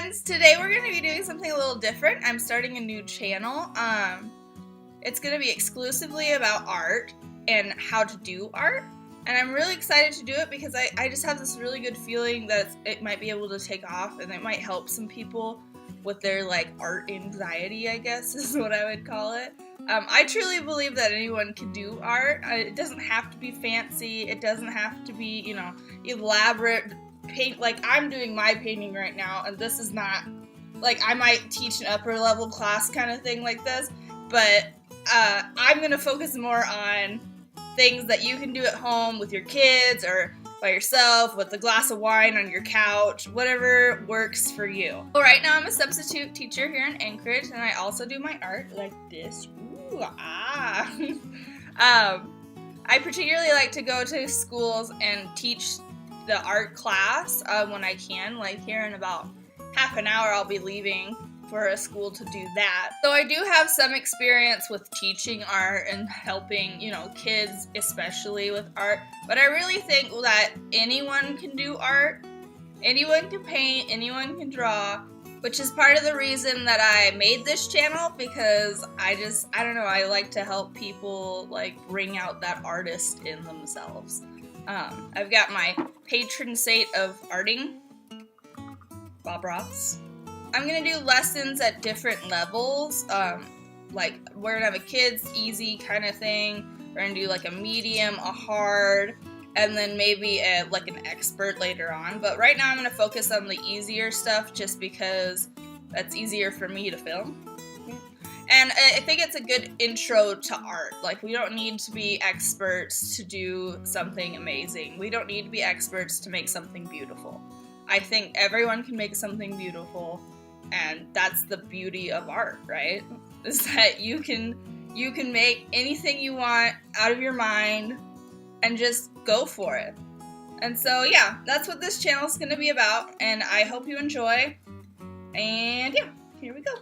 friends, today we're going to be doing something a little different. I'm starting a new channel. It's going to be exclusively about art and how to do art, and I'm really excited to do it because I just have this really good feeling that it might be able to take off and it might help some people with their like art anxiety, I guess is what I would call it. I truly believe that anyone can do art. It doesn't have to be fancy. It doesn't have to be, you know, elaborate paint. Like I'm doing my painting right now, and this is not, like I might teach an upper level class kind of thing like this, but I'm going to focus more on things that you can do at home with your kids or by yourself with a glass of wine on your couch, whatever works for you. Well, right now I'm a substitute teacher here in Anchorage, and I also do my art like this. Ooh, ah. I particularly like to go to schools and teach the art class when I can. Like here in about half an hour I'll be leaving for a school to do that. So I do have some experience with teaching art and helping, you know, kids especially with art, but I really think that anyone can do art. Anyone can paint, anyone can draw, which is part of the reason that I made this channel, because I don't know, I like to help people like bring out that artist in themselves. I've got my patron saint of arting, Bob Ross. I'm going to do lessons at different levels, like we're going to have a kids easy kind of thing, we're going to do like a medium, a hard, and then maybe like an expert later on. But right now I'm going to focus on the easier stuff just because that's easier for me to film. And I think it's a good intro to art. Like we don't need to be experts to do something amazing. We don't need to be experts to make something beautiful. I think everyone can make something beautiful. And that's the beauty of art, right? Is that you can make anything you want out of your mind and just go for it. And so yeah, that's what this channel is going to be about, and I hope you enjoy. And yeah, here we go.